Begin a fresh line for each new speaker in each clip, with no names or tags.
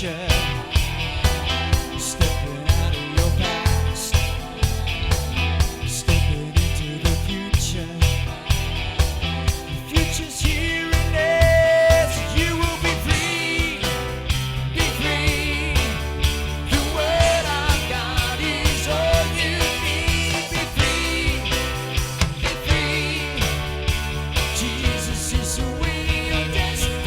future. Stepping out of your past, stepping into the future. The future's here and as you will be free, be free. The word I've got is all you need. Be free, be free. Jesus is the way of destiny.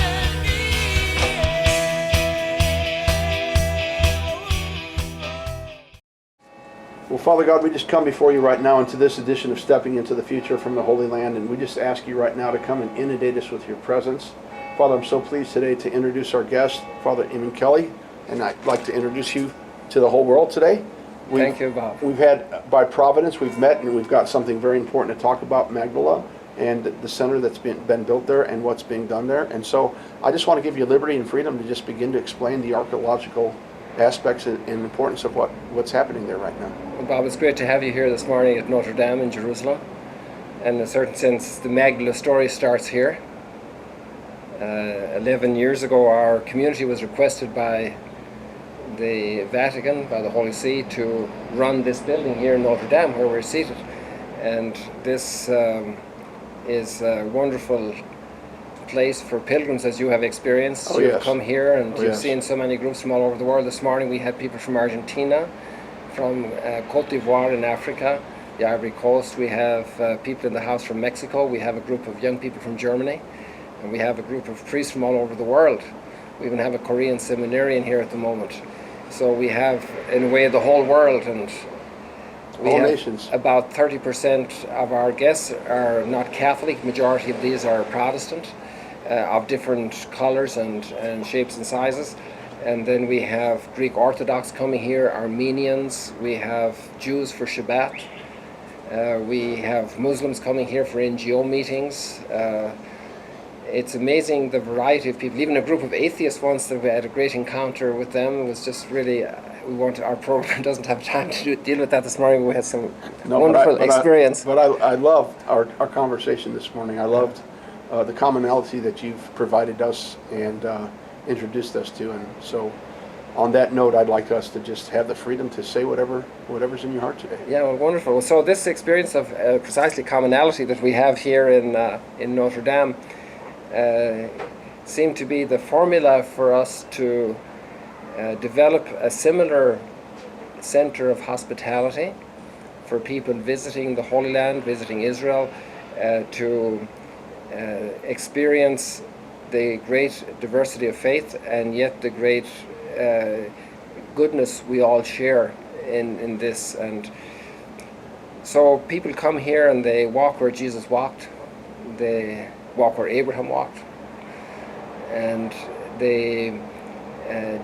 Well, Father God, we just come before you right now into this edition of Stepping into the Future from the Holy Land, and we just ask you right now to come and inundate us with your presence. Father, I'm so pleased today to introduce our guest, Father Eamon Kelly, and I'd like to introduce you to the whole world today.
Thank you, Bob.
We've had, by providence, we've met and we've got something very important to talk about, Magdala, and the center that's been built there and what's being done there. And so I just want to give you liberty and freedom to just begin to explain the archaeological aspects and importance of what's happening there right now.
Well, Bob, it's great to have you here this morning at Notre Dame in Jerusalem. And in a certain sense, the Magdala story starts here. 11 years ago, our community was requested by the Vatican, by the Holy See, to run this building here in Notre Dame where we're seated. And this is a wonderful place for pilgrims, as you have experienced.
Oh,
You've
yes.
come here and
Oh,
you've
yes.
seen so many groups from all over the world. This morning we had people from Argentina, from Cote d'Ivoire in Africa, the Ivory Coast. We have people in the house from Mexico. We have a group of young people from Germany, and we have a group of priests from all over the world. We even have a Korean seminarian here at the moment. So we have, in a way, the whole world, and we
All
have
nations.
about 30% of our guests are not Catholic. Majority of these are Protestant, of different colors and shapes and sizes. And then we have Greek Orthodox coming here, Armenians, we have Jews for Shabbat, we have Muslims coming here for NGO meetings. It's amazing the variety of people. Even a group of atheists once, that we had a great encounter with them. It was just really, our program doesn't have time to deal with that this morning. We had some wonderful experience.
But I loved our conversation this morning. I loved the commonality that you've provided us and introduced us to. And so on that note, I'd like us to just have the freedom to say whatever's in your heart today.
Yeah, well, wonderful. So this experience of precisely commonality that we have here in Notre Dame seemed to be the formula for us to develop a similar center of hospitality for people visiting the Holy Land, visiting Israel, to experience the great diversity of faith and yet the great goodness we all share in this. And so people come here and they walk where Jesus walked, they walk where Abraham walked, and they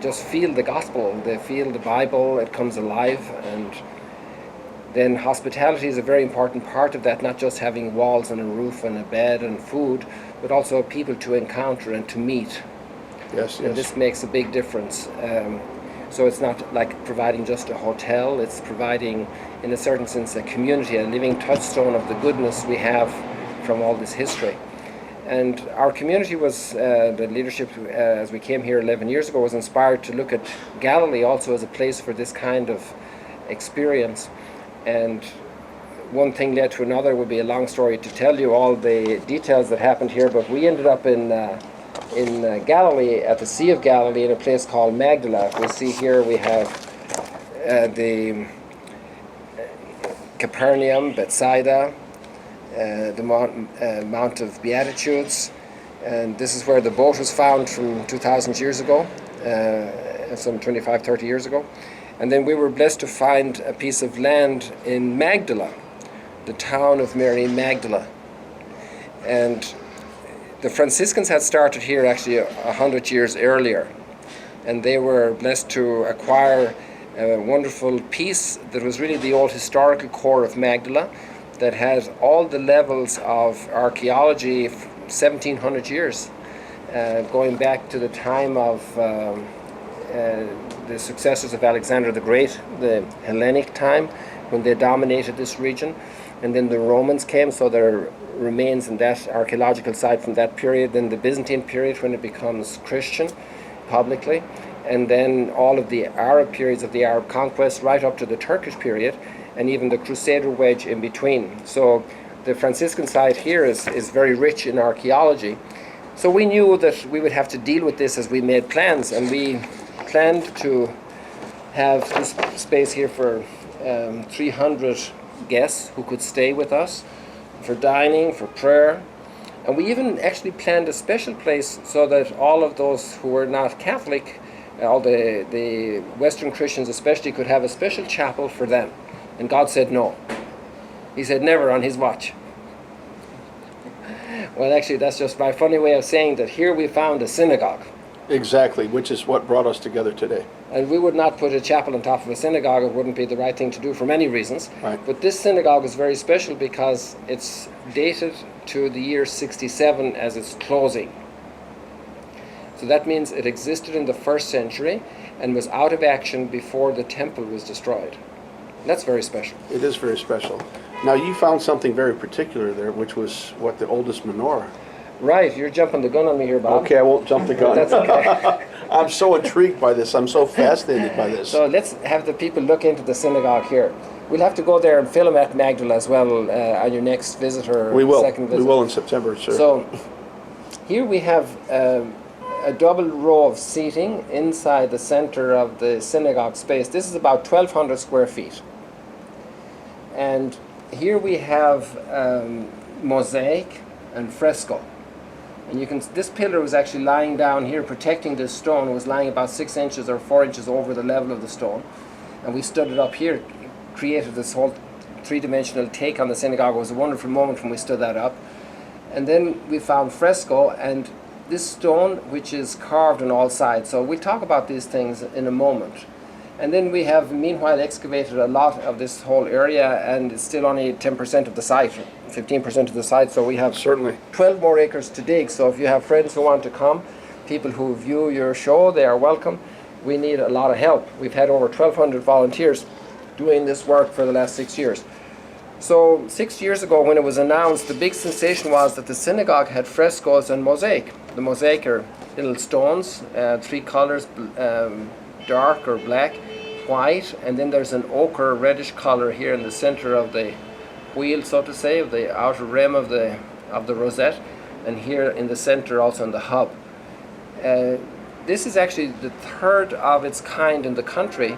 just feel the gospel, they feel the Bible, it comes alive. And then hospitality is a very important part of that, not just having walls and a roof and a bed and food, but also people to encounter and to meet.
Yes,
And
yes.
this makes a big difference. So it's not like providing just a hotel, it's providing, in a certain sense, a community, a living touchstone of the goodness we have from all this history. And our community was, the leadership, as we came here 11 years ago, was inspired to look at Galilee also as a place for this kind of experience. And one thing led to another. Would be a long story to tell you all the details that happened here, but we ended up in Galilee, at the Sea of Galilee, in a place called Magdala. We see here we have the Capernaum, Bethsaida, the Mount of Beatitudes, and this is where the boat was found from 2,000 years ago, some 25, 30 years ago. And then we were blessed to find a piece of land in Magdala, the town of Mary Magdala. And the Franciscans had started here actually 100 years earlier, and they were blessed to acquire a wonderful piece that was really the old historical core of Magdala, that had all the levels of archaeology 1700 years, going back to the time of the successors of Alexander the Great, the Hellenic time, when they dominated this region. And then the Romans came, so there remains in that archaeological site from that period. Then the Byzantine period, when it becomes Christian publicly. and then all of the Arab periods of the Arab conquest right up to the Turkish period, and even the Crusader wedge in between. So the Franciscan side here is very rich in archaeology. So we knew that we would have to deal with this as we made plans, and we planned to have this space here for 300 guests who could stay with us for dining, for prayer. And we even actually planned a special place so that all of those who were not Catholic, all the Western Christians especially, could have a special chapel for them. And God said no. He said never on his watch. Well, actually, that's just my funny way of saying that here we found a synagogue.
Exactly, which is what brought us together today.
And we would not put a chapel on top of a synagogue. It wouldn't be the right thing to do for many reasons.
Right.
But this synagogue is very special because it's dated to the year 67 as its closing. So that means it existed in the 1st century and was out of action before the temple was destroyed. That's very special.
It is very special. Now, you found something very particular there, which was, what, the oldest menorah.
Right, you're jumping the gun on me here, Bob.
Okay, I won't jump the gun.
That's okay.
I'm so intrigued by this. I'm so fascinated by this.
So let's have the people look into the synagogue here. We'll have to go there and film at Magdala as well on your next visit or
We will.
second visit.
We will in September, sure.
So here we have a double row of seating inside the center of the synagogue space. This is about 1,200 square feet. And here we have mosaic and fresco. And you can, this pillar was actually lying down here protecting this stone. It was lying about 6 inches or 4 inches over the level of the stone. And we stood it up here, created this whole three-dimensional take on the synagogue. It was a wonderful moment when we stood that up. And then we found fresco, and this stone which is carved on all sides. So we'll talk about these things in a moment. And then we have meanwhile excavated a lot of this whole area, and it's still only 10% of the site, 15% of the site, so we have
Certainly.
12 more acres to dig. So if you have friends who want to come, people who view your show, they are welcome. We need a lot of help. We've had over 1,200 volunteers doing this work for the last 6 years. So 6 years ago when it was announced, the big sensation was that the synagogue had frescoes and mosaic. The mosaic are little stones, 3 colors, dark or black, white, and then there's an ochre reddish color here in the center of the wheel, so to say, of the outer rim of the rosette, and here in the center also in the hub. This is actually the third of its kind in the country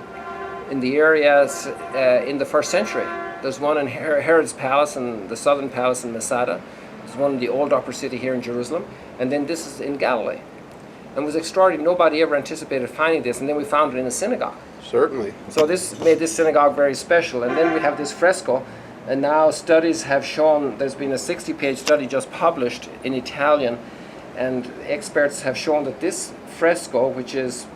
in the areas in the 1st century. There's one in Herod's Palace and the Southern Palace in Masada. There's one in the Old Upper City here in Jerusalem, and then this is in Galilee. And it was extraordinary. Nobody ever anticipated finding this, and then we found it in a synagogue.
Certainly.
So this made this synagogue very special. And then we have this fresco, and now studies have shown, there's been a 60-page study just published in Italian, and experts have shown that this fresco, which is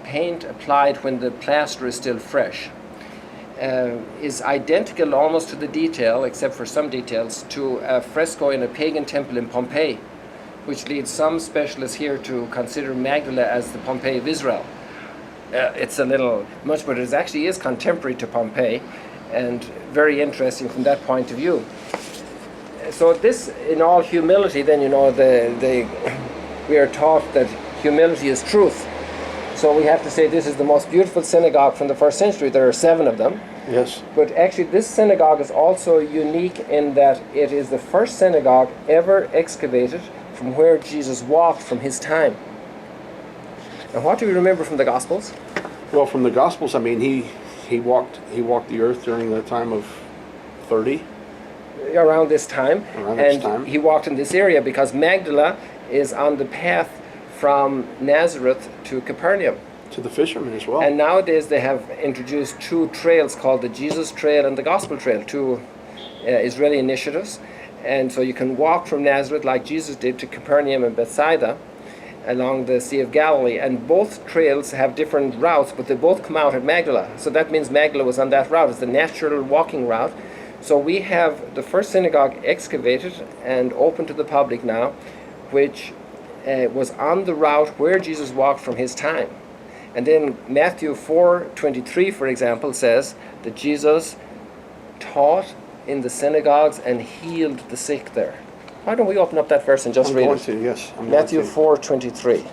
paint applied when the plaster is still fresh, is identical almost to the detail, except for some details, to a fresco in a pagan temple in Pompeii, which leads some specialists here to consider Magdala as the Pompeii of Israel. It's a little much, but it actually is contemporary to Pompeii, and very interesting from that point of view. So this, in all humility, then, you know, we are taught that humility is truth. So we have to say this is the most beautiful synagogue from the 1st century. There are 7 of them.
Yes.
But actually this synagogue is also unique in that it is the first synagogue ever excavated from where Jesus walked from his time. And what do we remember from the Gospels?
Well, from the Gospels, I mean, he walked the earth during the time of 30.
Around this time.
Around this time.
He walked in this area because Magdala is on the path from Nazareth to Capernaum.
To the fishermen as well.
And nowadays they have introduced 2 trails called the Jesus Trail and the Gospel Trail, 2 Israeli initiatives. And so you can walk from Nazareth like Jesus did to Capernaum and Bethsaida along the Sea of Galilee. And both trails have different routes, but they both come out at Magdala. So that means Magdala was on that route. It's the natural walking route. So we have the first synagogue excavated and open to the public now, which was on the route where Jesus walked from his time. And then Matthew 4:23, for example, says that Jesus taught in the synagogues and healed the sick there. Why don't we open up that verse and just read it?
Yes.
Matthew 4:23.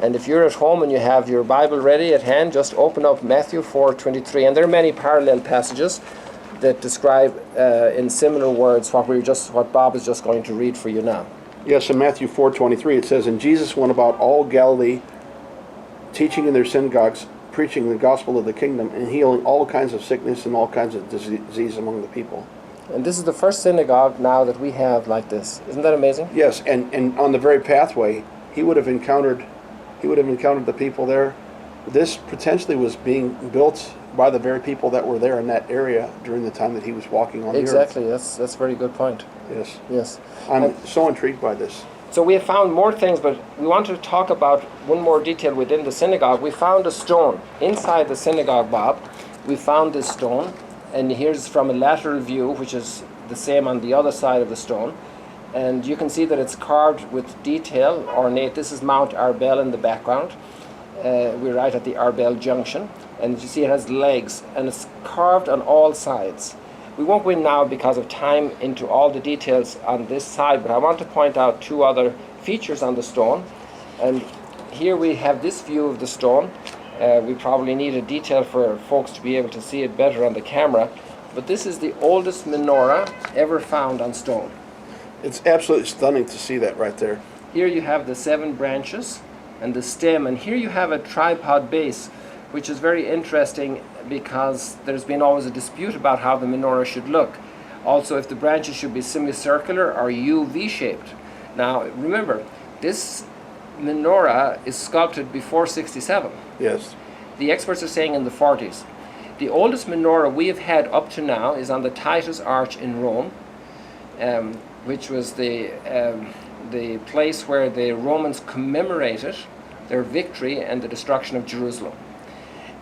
And if you're at home and you have your Bible ready at hand, just open up Matthew 4:23. And there are many parallel passages that describe in similar words what Bob is just going to read for you now.
Yes, in Matthew 4:23 it says, "And Jesus went about all Galilee, teaching in their synagogues, preaching the gospel of the kingdom, and healing all kinds of sickness and all kinds of disease among the people."
And this is the first synagogue now that we have like this. Isn't that amazing?
Yes, and on the very pathway, he would have encountered the people there. This potentially was being built by the very people that were there in that area during the time that he was walking on the earth.
Exactly. That's a very good point.
Yes.
Yes.
I'm so intrigued by this.
So we have found more things, but we want to talk about one more detail within the synagogue. We found a stone inside the synagogue, Bob. We found this stone, and here's from a lateral view, which is the same on the other side of the stone. And you can see that it's carved with detail, ornate. This is Mount Arbel in the background. We're right at the Arbel junction. And you see it has legs, and it's carved on all sides. We won't go in now because of time into all the details on this side, but I want to point out two other features on the stone. And here we have this view of the stone. We probably need a detail for folks to be able to see it better on the camera. But this is the oldest menorah ever found on stone.
It's absolutely stunning to see that right there.
Here you have the 7 branches and the stem, and here you have a tripod base, which is very interesting because there's been always a dispute about how the menorah should look. Also, if the branches should be semicircular or UV-shaped. Now, remember, this menorah is sculpted before 67.
Yes.
The experts are saying in the 40s. The oldest menorah we have had up to now is on the Titus Arch in Rome, which was the place where the Romans commemorated their victory and the destruction of Jerusalem.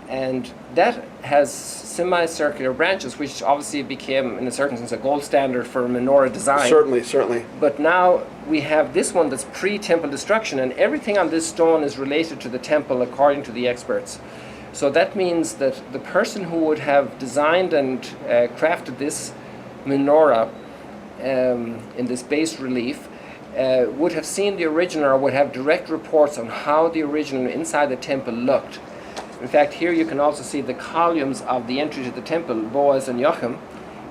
And that has semicircular branches, which obviously became, in a certain sense, a gold standard for menorah design.
Certainly.
But now we have this one that's pre-temple destruction, and everything on this stone is related to the temple according to the experts. So that means that the person who would have designed and crafted this menorah in this bas relief would have seen the original or would have direct reports on how the original inside the temple looked. In fact, here you can also see the columns of the entry to the temple, Boaz and Joachim,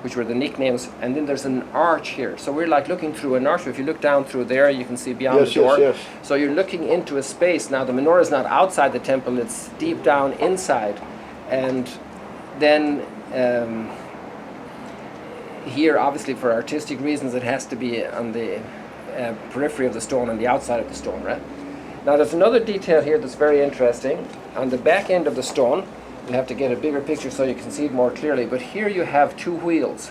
which were the nicknames, and then there's an arch here. So we're like looking through an arch. If you look down through there, you can see beyond the door.
Yes.
So you're looking into a space. Now the menorah is not outside the temple, it's deep down inside. And then here, obviously for artistic reasons, it has to be on the periphery of the stone, on the outside of the stone, right? Now there's another detail here that's very interesting. On the back end of the stone, you'll have to get a bigger picture so you can see it more clearly, but here you have 2 wheels.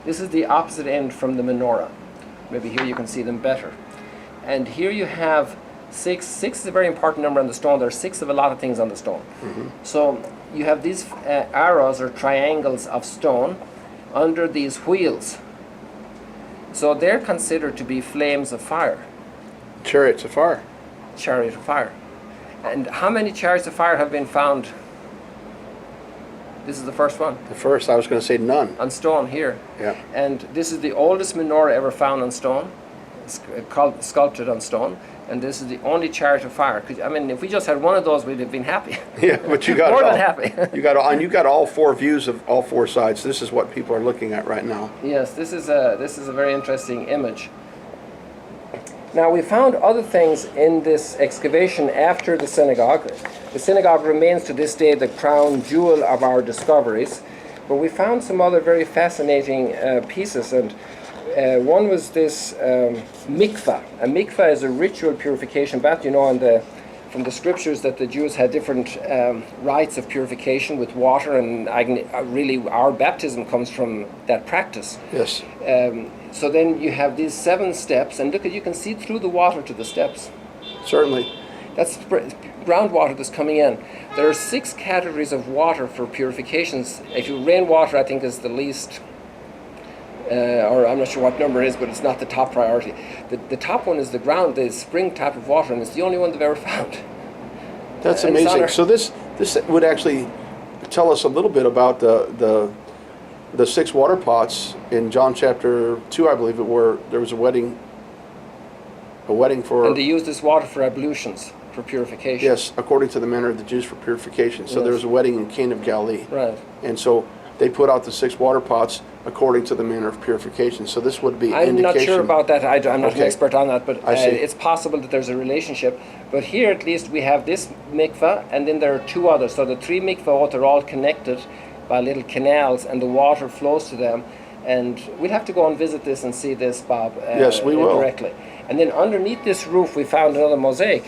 This is the opposite end from the menorah. Maybe here you can see them better. And here you have 6. 6 is a very important number on the stone. There are 6 of a lot of things on the stone. Mm-hmm. So you have these arrows or triangles of stone under these wheels. So they're considered to be flames of fire.
Chariots of fire.
Chariot of fire. And how many chariots of fire have been found? This is the first one.
The first, I was going to say none.
On stone here.
Yeah.
And this is the oldest menorah ever found on stone. It's sculpted on stone. And this is the only chariot of fire. I mean, if we just had one of those, we'd have been happy.
Yeah, but you got
more
than
happy.
you got all 4 views of all 4 sides. This is what people are looking at right now.
Yes, this is a very interesting image. Now we found other things in this excavation after the synagogue. The synagogue remains to this day the crown jewel of our discoveries, but we found some other very fascinating pieces, and one was this mikvah. A mikvah is a ritual purification bath. You know, from the scriptures that the Jews had different rites of purification with water, and really our baptism comes from that practice.
Yes.
So then you have these 7 steps, and you can see through the water to the steps.
Certainly.
That's groundwater that's coming in. There are 6 categories of water for purifications. If rainwater, I think, is the least, or I'm not sure what number it is, but it's not the top priority. The top one is the spring type of water, and it's the only one they've ever found.
That's amazing. So this would actually tell us a little bit about the 6 water pots in John chapter 2, I believe it were. There was a wedding for.
And they used this water for ablutions, for purification.
Yes, according to the manner of the Jews for purification. So
Yes.
there was a wedding in Cana of Galilee.
Right.
And so they put out the 6 water pots according to the manner of purification. So this would be
I'm
indication.
not sure about that. I'm not an
Okay.
expert on that, but
I see.
it's possible that there's a relationship. But here, at least, we have this mikveh, and then there are 2 others. So the 3 mikvahot are all connected by little canals, and the water flows to them. And we'll have to go and visit this and see this, Bob.
Yes, we will.
Directly. And then underneath this roof, we found another mosaic.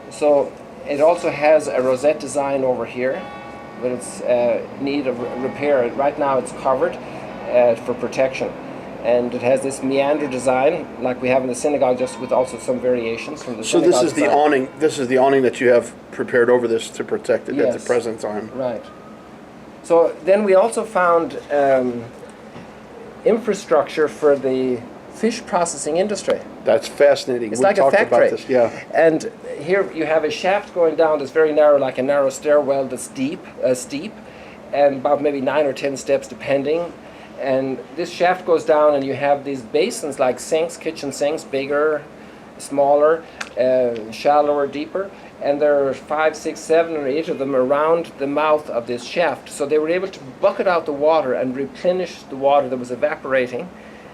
So it also has a rosette design over here, but it's in need of repair. Right now it's covered for protection. And it has this meander design, like we have in the synagogue, just with also some variations from the
So
synagogue
this is the
design.
awning. This is the awning that you have prepared over this to protect it at
Yes.
the present time.
Right. So then we also found infrastructure for the fish processing industry.
That's fascinating.
It's
We
like a
talked
factory.
about this. Yeah.
And here you have a shaft going down that's very narrow, like a narrow stairwell that's steep, and about maybe 9 or 10 steps depending. And this shaft goes down, and you have these basins like sinks, kitchen sinks, bigger, smaller, shallower, deeper. And there are 5, 6, 7, or 8 of them around the mouth of this shaft. So they were able to bucket out the water and replenish the water that was evaporating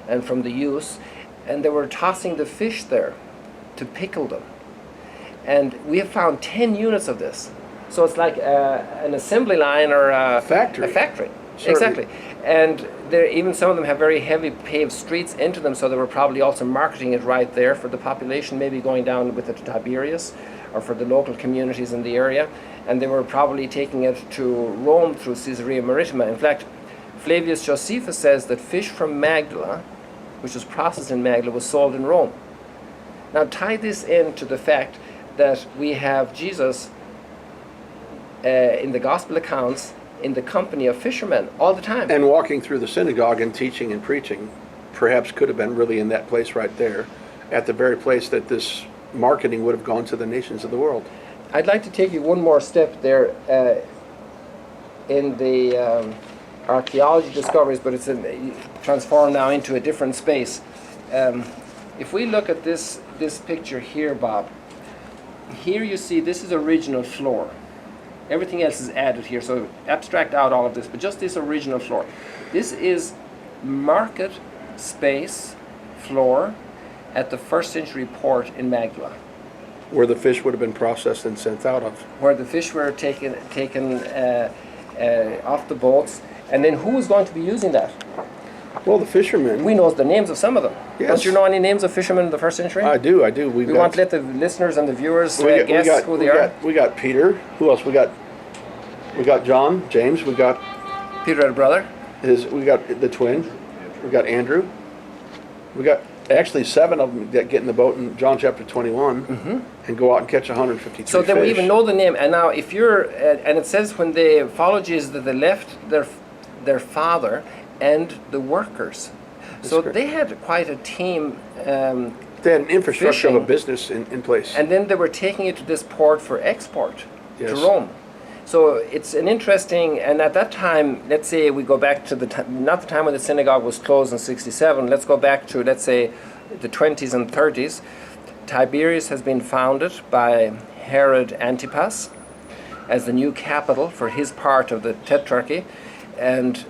and from the use. And they were tossing the fish there to pickle them. And we have found 10 units of this. So it's like an assembly line or a
Factory.
A factory.
Certainly.
Exactly. And there, even some of them have very heavy paved streets into them, so they were probably also marketing it right there for the population, maybe going down with it to Tiberias or for the local communities in the area. And they were probably taking it to Rome through Caesarea Maritima. In fact, Flavius Josephus says that fish from Magdala, which was processed in Magdala, was sold in Rome. Now tie this into the fact that we have Jesus in the gospel accounts in the company of fishermen all the time.
And walking through the synagogue and teaching and preaching perhaps could have been really in that place right there, at the very place that this marketing would have gone to the nations of the world.
I'd like to take you one more step there in the archaeology discoveries, but it's transformed now into a different space. If we look at this picture here, Bob, here you see this is original floor. Everything else is added here, so abstract out all of this, but just this original floor. This is market space floor at the 1st century port in Magdala,
Where the fish would have been processed and sent out of.
where the fish were taken off the boats. And then who was going to be using that?
Well, the fishermen.
We know the names of some of them.
Yes.
Don't you know any names of fishermen in the 1st century?
I do.
We want to let the listeners and the viewers guess who they are.
We got Peter. Who else? We got John, James. We got
Peter had a brother.
we got the twin. We got Andrew. We got actually 7 of them that get in the boat in John chapter 21 and go out and catch 153
So then we
fish.
even know the name. And now if you're, and it says when they follow Jesus that they left their father and the workers. So
correct.
they had quite a team.
They had an infrastructure of a
fishing.
business in place.
And then they were taking it to this port for export
Yes.
to Rome. So it's an interesting, and at that time, let's say we go back to not the time when the synagogue was closed in 67, let's go back to, let's say, the 20s and 30s. Tiberias has been founded by Herod Antipas as the new capital for his part of the Tetrarchy. And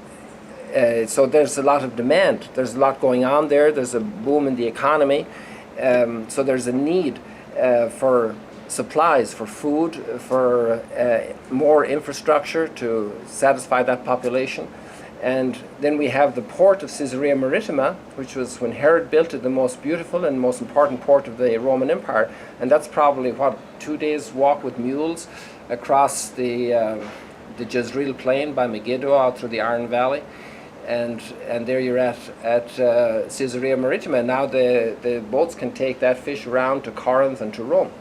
so there's a lot of demand. There's a lot going on there. There's a boom in the economy. So there's a need for supplies, for food, for more infrastructure to satisfy that population. And then we have the port of Caesarea Maritima, which was, when Herod built it, the most beautiful and most important port of the Roman Empire. And that's probably, 2 days walk with mules across the Jezreel Plain by Megiddo out through the Iron Valley. And there you're at Caesarea Maritima. Now the boats can take that fish around to Corinth and to Rome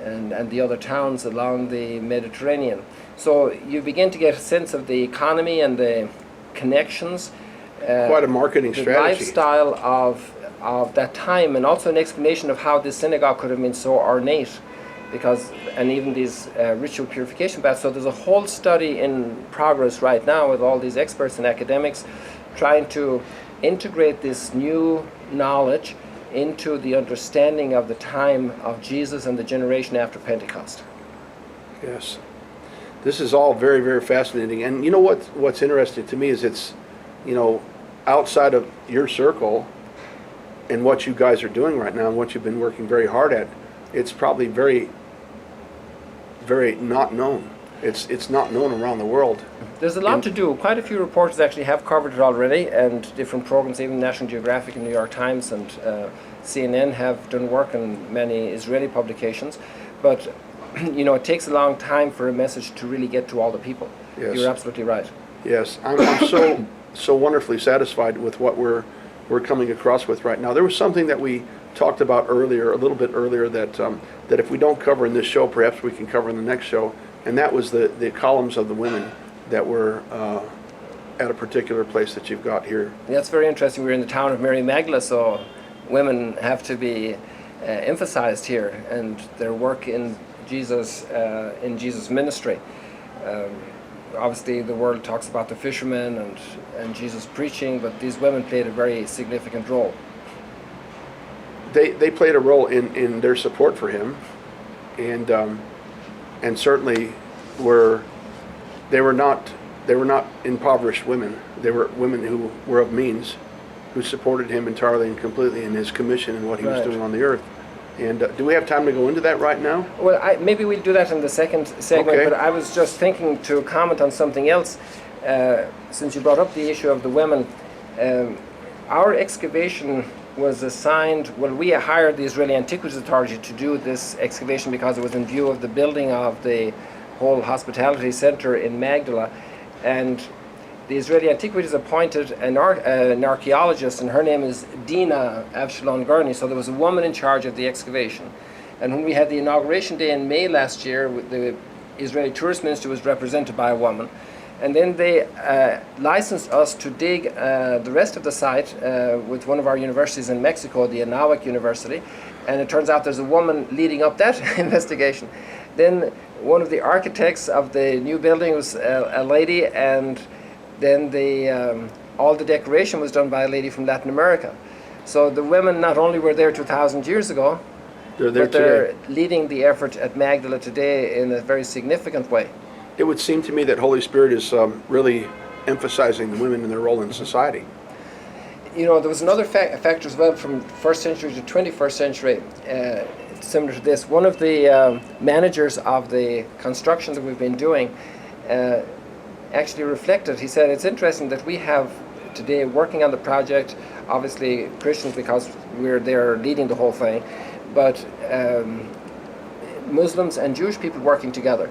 and the other towns along the Mediterranean. So you begin to get a sense of the economy and the connections.
Quite a marketing
the
strategy.
lifestyle of that time, and also an explanation of how this synagogue could have been so ornate, and even these ritual purification baths. So there's a whole study in progress right now with all these experts and academics trying to integrate this new knowledge into the understanding of the time of Jesus and the generation after Pentecost.
Yes. This is all very, very fascinating. And you know what's interesting to me is it's, outside of your circle and what you guys are doing right now and what you've been working very hard at, it's probably very, very not known. It's not known around the world.
There's a lot to do. Quite a few reporters actually have covered it already, and different programs, even National Geographic and New York Times and CNN have done work in many Israeli publications. But it takes a long time for a message to really get to all the people.
Yes.
You're absolutely right.
Yes, I'm so wonderfully satisfied with what we're coming across with right now. There was something that we talked about earlier, a little bit earlier, that if we don't cover in this show, perhaps we can cover in the next show, and that was the columns of the women that were at a particular place that you've got here.
That's very interesting. We're in the town of Magdala, so women have to be emphasized here, and their work in Jesus ministry. Obviously, the world talks about the fishermen and Jesus preaching, but these women played a very significant role.
They played a role in their support for him, and certainly they were not impoverished women. They were women who were of means, who supported him entirely and completely in his commission and what he was doing on the earth. And do we have time to go into that right now?
Well, maybe we'll do that in the second segment,
Okay.
but I was just thinking to comment on something else. Since you brought up the issue of the women, our excavation was assigned, we hired the Israeli Antiquities Authority to do this excavation because it was in view of the building of the whole hospitality center in Magdala. And the Israeli Antiquities appointed an archaeologist, and her name is Dina Avshalom Gurney. So there was a woman in charge of the excavation. And when we had the inauguration day in May last year, the Israeli Tourist Ministry was represented by a woman. And then they licensed us to dig the rest of the site with one of our universities in Mexico, the Anáhuac University. And it turns out there's a woman leading up that investigation. Then one of the architects of the new building was a lady, and then all the decoration was done by a lady from Latin America. So the women not only were there 2,000 years ago, but they're leading the effort at Magdala today in a very significant way.
It would seem to me that Holy Spirit is really emphasizing the women and their role in society.
There was another factor as well from 1st century to 21st century, similar to this. One of the managers of the construction that we've been doing actually reflected. He said, it's interesting that we have today working on the project, obviously Christians because we're there leading the whole thing, but Muslims and Jewish people working together.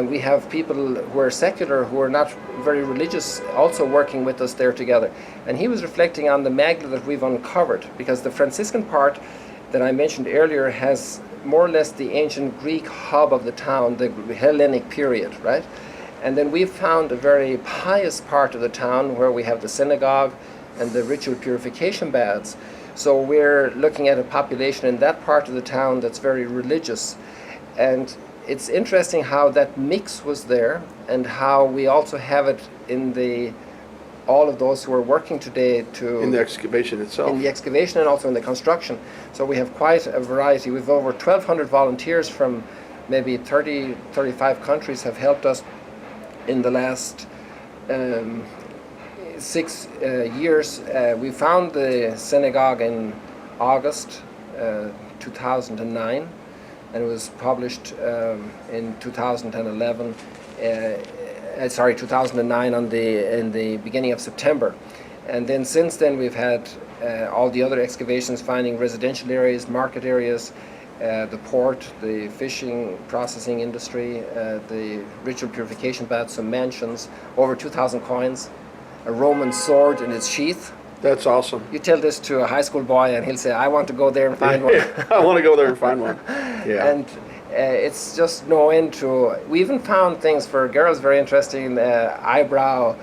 We have people who are secular, who are not very religious, also working with us there together. And he was reflecting on the Magdala that we've uncovered, because the Franciscan part that I mentioned earlier has more or less the ancient Greek hub of the town, the Hellenic period, right? And then we've found a very pious part of the town where we have the synagogue and the ritual purification baths. So we're looking at a population in that part of the town that's very religious. And it's interesting how that mix was there, and how we also have it in all of those who are working today
in the excavation itself.
In the excavation and also in the construction. So we have quite a variety. We've over 1,200 volunteers from maybe 30, 35 countries have helped us in the last 6 years. We found the synagogue in August 2009. And it was published in 2011, 2009 in the beginning of September. And then since then we've had all the other excavations, finding residential areas, market areas, the port, the fishing processing industry, the ritual purification baths, some mansions, over 2,000 coins, a Roman sword in its sheath.
That's awesome.
You tell this to a high school boy and he'll say, I want to go there and find one.
I want to go there and find one. Yeah.
And it's just no end to. We even found things for girls very interesting, eyebrow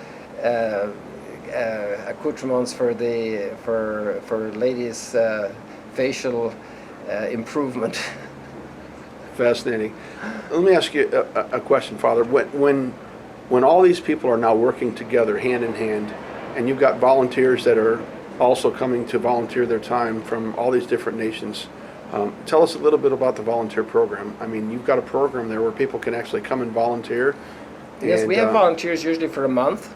accoutrements for ladies' facial improvement.
Fascinating. Let me ask you a question, Father. When all these people are now working together hand in hand, and you've got volunteers that are also coming to volunteer their time from all these different nations. Tell us a little bit about the volunteer program. I mean, you've got a program there where people can actually come and volunteer.
Yes,
and,
we have volunteers usually for a month,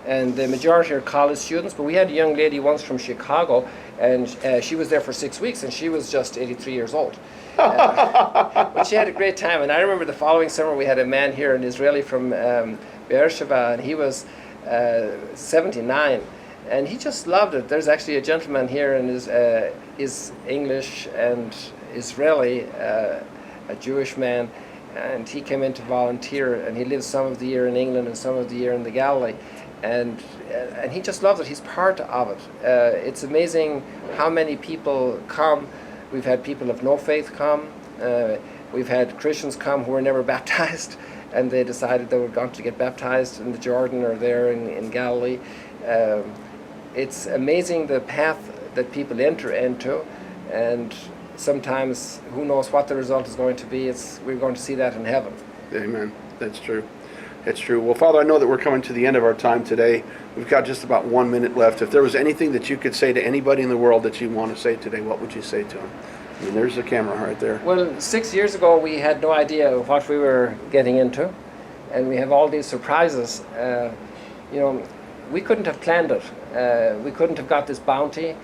and the majority are college students, but we had a young lady once from Chicago, and she was there for 6 weeks, and she was just 83 years old. But she had a great time, and I remember the following summer we had a man here, an Israeli from Beersheba, and he was 79, and he just loved it. There's actually a gentleman here and is English and Israeli, a Jewish man, and he came in to volunteer, and he lives some of the year in England and some of the year in the Galilee, and he just loves it. He's part of it. It's amazing how many people come. We've had people of no faith come. We've had Christians come who were never baptized, and they decided they were going to get baptized in the Jordan or there in Galilee. It's amazing the path that people enter into, and sometimes who knows what the result is going to be. We're going to see that in heaven.
Amen. That's true. It's true. Well, Father, I know that we're coming to the end of our time today. We've got just about 1 minute left. If there was anything that you could say to anybody in the world that you want to say today, what would you say to them? I mean, there's the camera right there.
Well, 6 years ago we had no idea what we were getting into, and we have all these surprises. We couldn't have planned it. We couldn't have got this bounty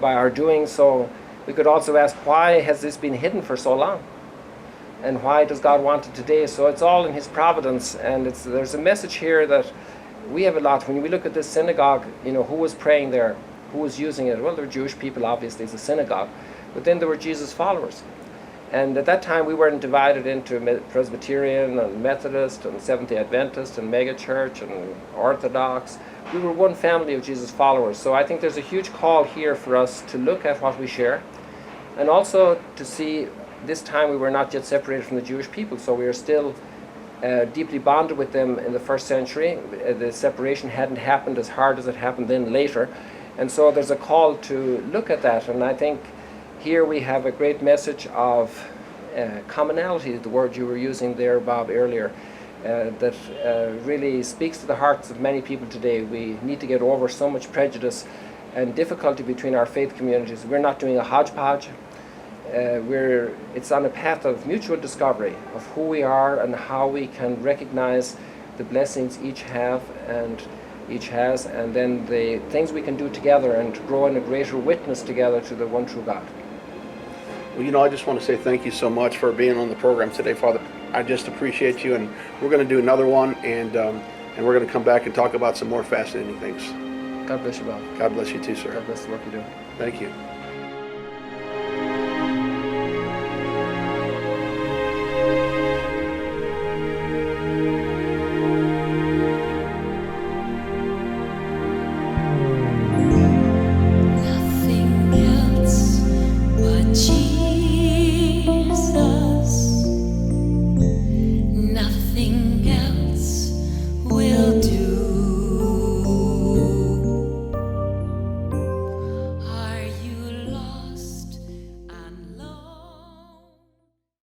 by our doing. So we could also ask, why has this been hidden for so long? And why does God want it today? So it's all in His providence, and there's a message here that we have a lot. When we look at this synagogue, who was praying there? Who was using it? Well, there were Jewish people, obviously, it's a synagogue. But then there were Jesus followers. And at that time, we weren't divided into Presbyterian and Methodist and Seventh-day Adventist and megachurch and Orthodox. We were one family of Jesus followers. So I think there's a huge call here for us to look at what we share, and also to see this time we were not yet separated from the Jewish people, so we are still deeply bonded with them in the first century. The separation hadn't happened as hard as it happened then later. And so there's a call to look at that, and I think here we have a great message of commonality, the word you were using there, Bob, earlier, that really speaks to the hearts of many people today. We need to get over so much prejudice and difficulty between our faith communities. We're not doing a hodgepodge. It's on a path of mutual discovery of who we are and how we can recognize the blessings each have and each has, and then the things we can do together and to grow in a greater witness together to the one true God.
Well, I just want to say thank you so much for being on the program today, Father. I just appreciate you, and we're going to do another one, and we're going to come back and talk about some more fascinating things.
God bless you, Bob.
God bless you too, sir.
God bless the work you do.
Thank you.